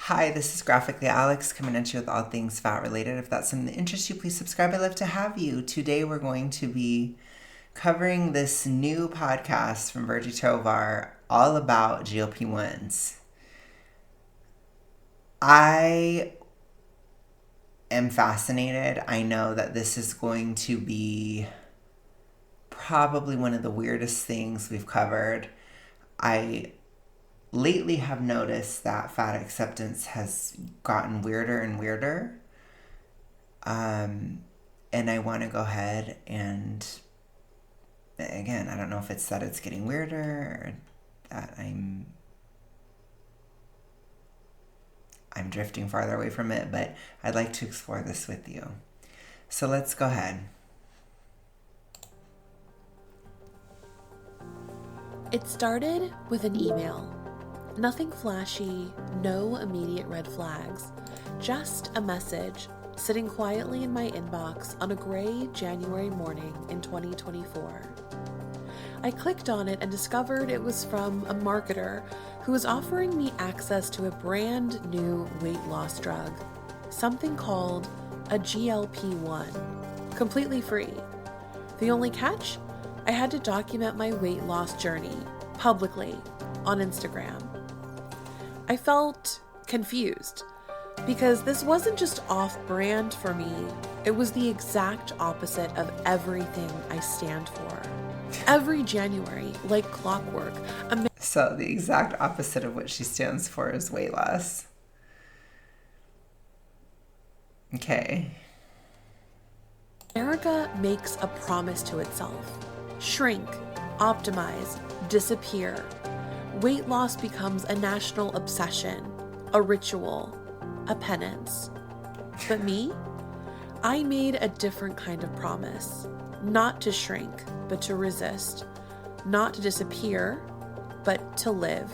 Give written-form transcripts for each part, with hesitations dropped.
Hi, this is Graphically Alex coming at you with all things fat related. If that's something that interests you, please subscribe. I'd love to have you. Today we're going to be covering this new podcast from Virgie Tovar all about GLP-1s. I am fascinated. I know that this is going to be probably one of the weirdest things we've covered. I lately have noticed that fat acceptance has gotten weirder and weirder. And I want to go ahead and, again, I don't know if it's that it's getting weirder or that I'm drifting farther away from it, but I'd like to explore this with you. So let's go ahead. It started with an email. Nothing flashy, no immediate red flags, just a message sitting quietly in my inbox on a gray January morning in 2024. I clicked on it and discovered it was from a marketer who was offering me access to a brand new weight loss drug, something called a GLP-1, completely free. The only catch? I had to document my weight loss journey publicly on Instagram. I felt confused because this wasn't just off-brand for me. It was the exact opposite of everything I stand for. Every January, like clockwork. So the exact opposite of what she stands for is weight loss. Okay. America makes a promise to itself. Shrink, optimize, disappear. Weight loss becomes a national obsession, a ritual, a penance. But me? I made a different kind of promise. Not to shrink, but to resist. Not to disappear, but to live.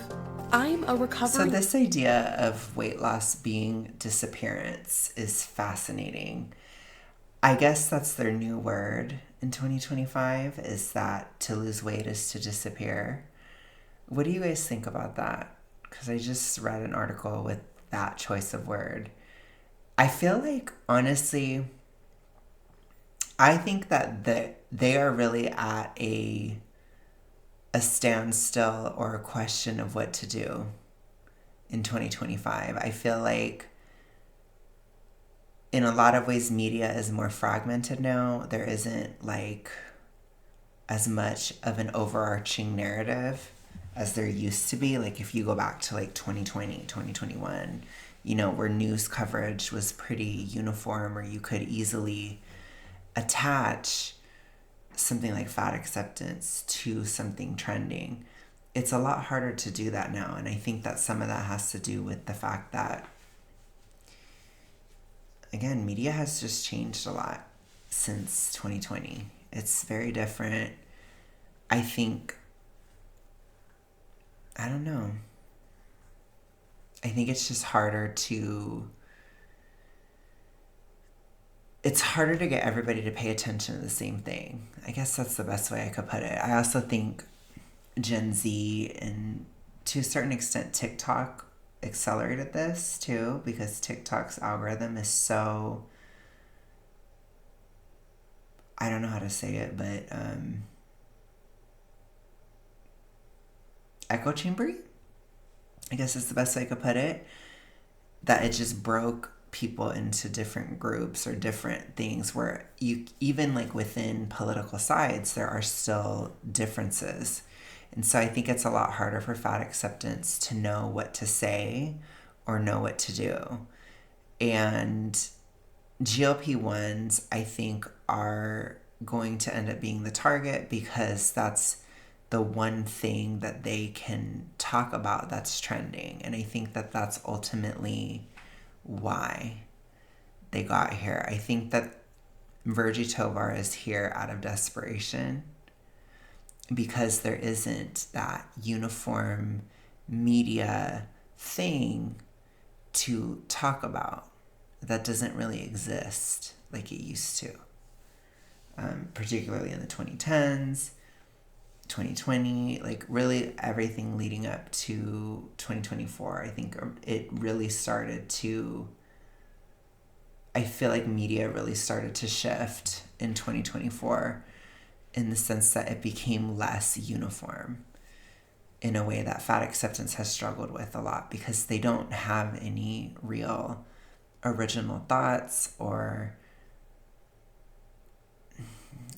I'm a recovering... So this idea of weight loss being disappearance is fascinating. I guess that's their new word in 2025, is that to lose weight is to disappear. What do you guys think about that? Because I just read an article with that choice of word. I feel like, honestly, I think that they are really at a standstill or a question of what to do in 2025. I feel like in a lot of ways media is more fragmented now. There isn't like as much of an overarching narrative as there used to be. Like if you go back to like 2020, 2021, where news coverage was pretty uniform, or you could easily attach something like fat acceptance to something trending. It's a lot harder to do that now. And I think that some of that has to do with the fact that, again, media has just changed a lot since 2020. It's very different. I think, I don't know. I think it's just harder to get everybody to pay attention to the same thing. I guess that's the best way I could put it. I also think Gen Z and to a certain extent TikTok accelerated this too, because TikTok's algorithm is so, I don't know how to say it, but echo chambery, I guess is the best way I could put it, that it just broke people into different groups or different things where you, even like within political sides, there are still differences. And so I think it's a lot harder for fat acceptance to know what to say or know what to do. And GLP-1s, I think, are going to end up being the target because that's the one thing that they can talk about that's trending. And I think that that's ultimately why they got here. I think that Virgie Tovar is here out of desperation because there isn't that uniform media thing to talk about that doesn't really exist like it used to, particularly in the 2010s. 2020, like really everything leading up to 2024, I think it really started to, I feel like media really started to shift in 2024 in the sense that it became less uniform in a way that fat acceptance has struggled with a lot because they don't have any real original thoughts or,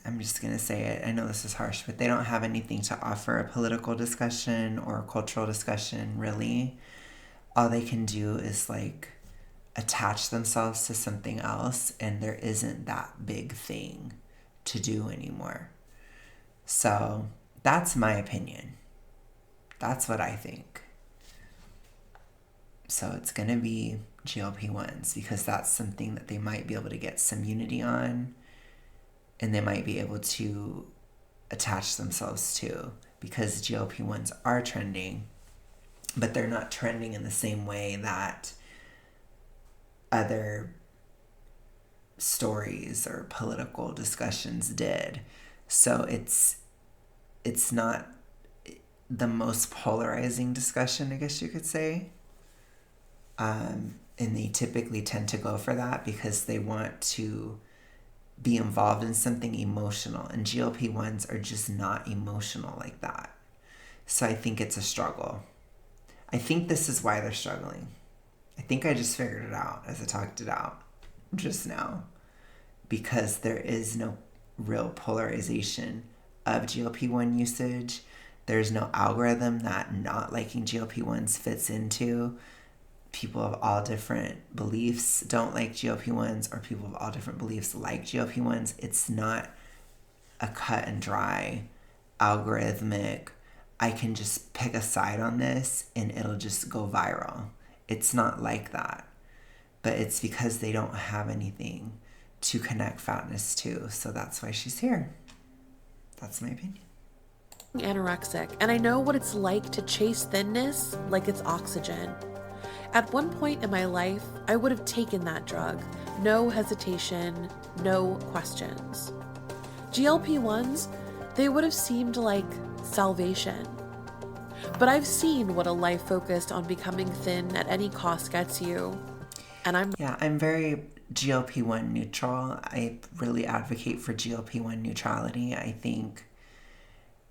I'm just going to say it, I know this is harsh, but they don't have anything to offer a political discussion or a cultural discussion, really. All they can do is like attach themselves to something else, and there isn't that big thing to do anymore. So that's my opinion. That's what I think. So it's going to be GLP-1s because that's something that they might be able to get some unity on, and they might be able to attach themselves to, because GLP-1s are trending, but they're not trending in the same way that other stories or political discussions did. So it's not the most polarizing discussion, I guess you could say. And they typically tend to go for that because they want to be involved in something emotional, and GLP-1s are just not emotional like that. So I think it's a struggle. I think this is why they're struggling. I think I just figured it out as I talked it out just now, because there is no real polarization of GLP-1 usage. There's no algorithm that not liking GLP-1s fits into. People of all different beliefs don't like GLP-1s, or people of all different beliefs like GLP-1s. It's not a cut and dry, algorithmic, I can just pick a side on this and it'll just go viral. It's not like that. But it's because they don't have anything to connect fatness to. So that's why she's here. That's my opinion. Anorexic, and I know what it's like to chase thinness like it's oxygen. At one point in my life, I would have taken that drug. No hesitation, no questions. GLP-1s, they would have seemed like salvation. But I've seen what a life focused on becoming thin at any cost gets you. And I'm very GLP-1 neutral. I really advocate for GLP-1 neutrality. I think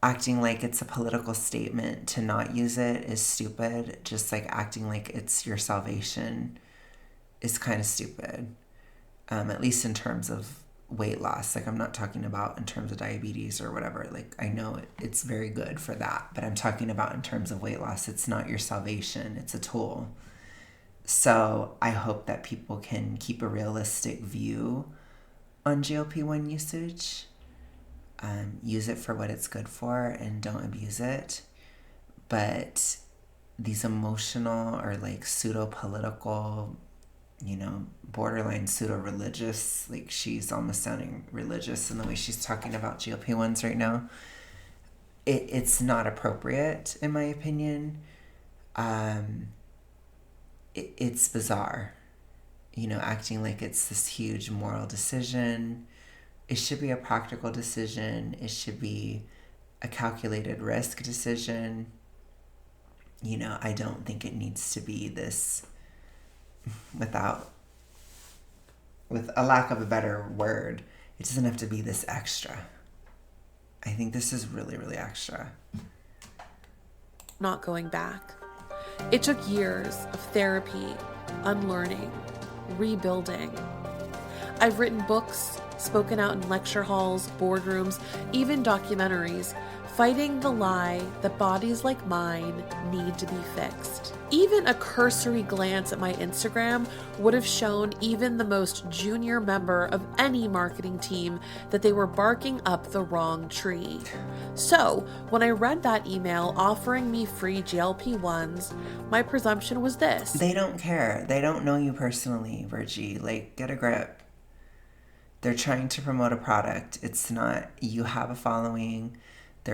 acting like it's a political statement to not use it is stupid. Just like acting like it's your salvation is kind of stupid. At least in terms of weight loss. Like, I'm not talking about in terms of diabetes or whatever. Like, I know it's very good for that, but I'm talking about in terms of weight loss. It's not your salvation. It's a tool. So I hope that people can keep a realistic view on GLP-1 usage. Use it for what it's good for and don't abuse it. But these emotional or like pseudo-political, borderline pseudo-religious, like she's almost sounding religious in the way she's talking about GLP-1s right now. It's not appropriate, in my opinion. It's bizarre, acting like it's this huge moral decision. It should be a practical decision. It should be a calculated risk decision. I don't think it needs to be this with a lack of a better word, it doesn't have to be this extra. I think this is really, really extra. Not going back. It took years of therapy, unlearning, rebuilding. I've written books, spoken out in lecture halls, boardrooms, even documentaries, fighting the lie that bodies like mine need to be fixed. Even a cursory glance at my Instagram would have shown even the most junior member of any marketing team that they were barking up the wrong tree. So, when I read that email offering me free GLP-1s, my presumption was this. They don't care. They don't know you personally, Virgie. Like, get a grip. They're trying to promote a product. It's not, you have a following. They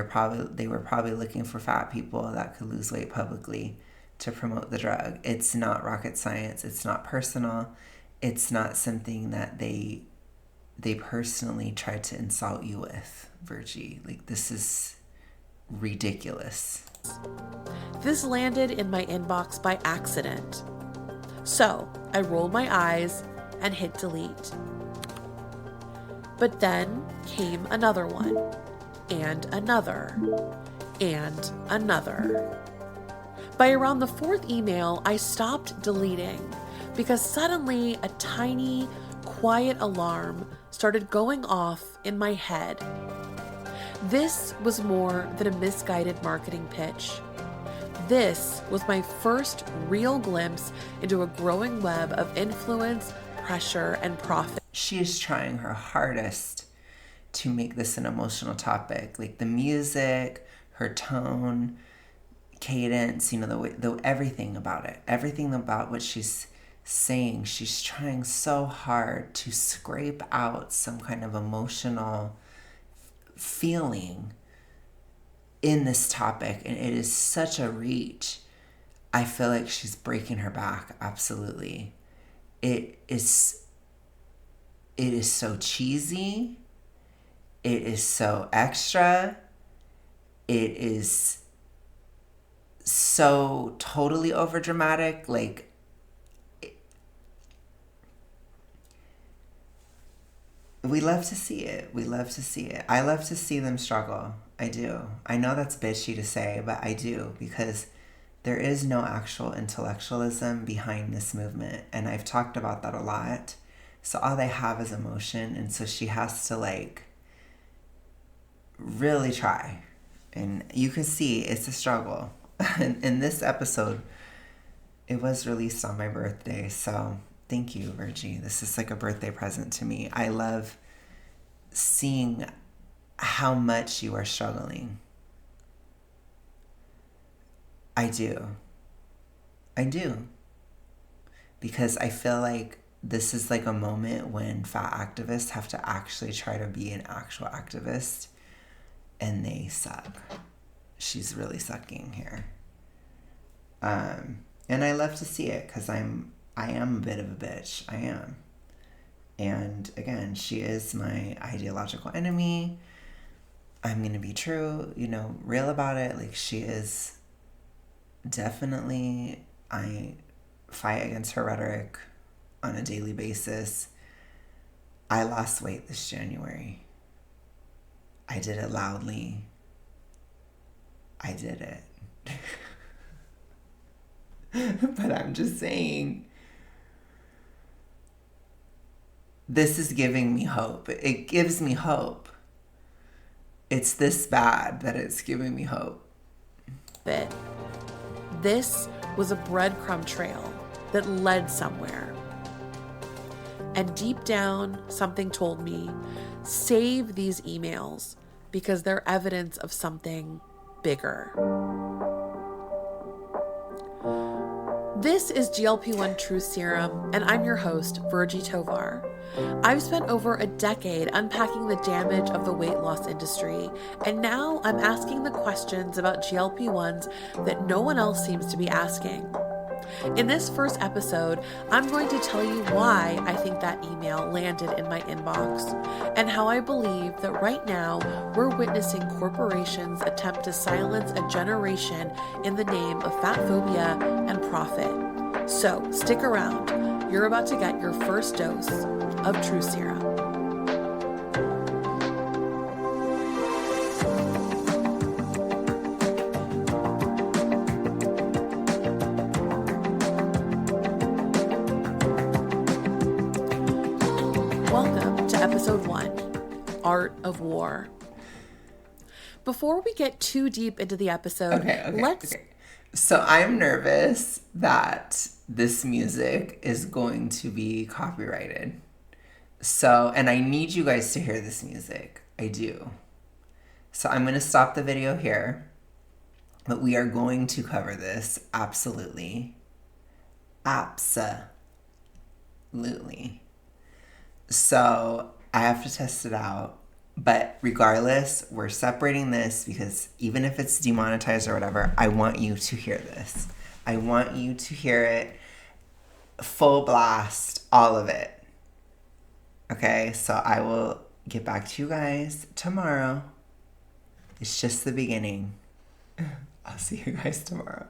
were probably looking for fat people that could lose weight publicly to promote the drug. It's not rocket science. It's not personal. It's not something that they personally tried to insult you with, Virgie. Like, this is ridiculous. This landed in my inbox by accident. So I rolled my eyes and hit delete. But then came another one, and another, and another. By around the fourth email, I stopped deleting because suddenly a tiny, quiet alarm started going off in my head. This was more than a misguided marketing pitch. This was my first real glimpse into a growing web of influence, pressure, and profit. She is trying her hardest to make this an emotional topic. Like the music, her tone, cadence, everything about it. Everything about what she's saying. She's trying so hard to scrape out some kind of emotional feeling in this topic, and it is such a reach. I feel like she's breaking her back. Absolutely. It is so cheesy. It is so extra. It is so totally overdramatic. Like, we love to see it. We love to see it. I love to see them struggle. I do. I know that's bitchy to say, but I do, because there is no actual intellectualism behind this movement. And I've talked about that a lot. So all they have is emotion. And so she has to really try. And you can see it's a struggle. In this episode, it was released on my birthday. So thank you, Virgie. This is like a birthday present to me. I love seeing how much you are struggling. I do. Because I feel like this is like a moment when fat activists have to actually try to be an actual activist, and they suck. She's really sucking here. And I love to see it because I am a bit of a bitch. I am. And again, she is my ideological enemy. I'm going to be true, real about it. Like, she is definitely, I fight against her rhetoric on a daily basis. I lost weight this January. I did it loudly. I did it. But I'm just saying, this is giving me hope. It gives me hope. It's this bad that it's giving me hope. This was a breadcrumb trail that led somewhere. And deep down, something told me, save these emails because they're evidence of something bigger. This is GLP-1 Truth Serum, and I'm your host, Virgie Tovar. I've spent over a decade unpacking the damage of the weight loss industry, and now I'm asking the questions about GLP-1s that no one else seems to be asking. In this first episode, I'm going to tell you why I think that email landed in my inbox, and how I believe that right now we're witnessing corporations attempt to silence a generation in the name of fat phobia and profit. So stick around. You're about to get your first dose of True Serum. Welcome to episode 1, Art of War. Before we get too deep into the episode, let's... Okay. So I'm nervous that this music is going to be copyrighted. So, and I need you guys to hear this music. I do. So I'm going to stop the video here. But we are going to cover this. Absolutely. Absolutely. So I have to test it out. But regardless, we're separating this because even if it's demonetized or whatever, I want you to hear this. I want you to hear it full blast, all of it. Okay, so I will get back to you guys tomorrow. It's just the beginning. I'll see you guys tomorrow.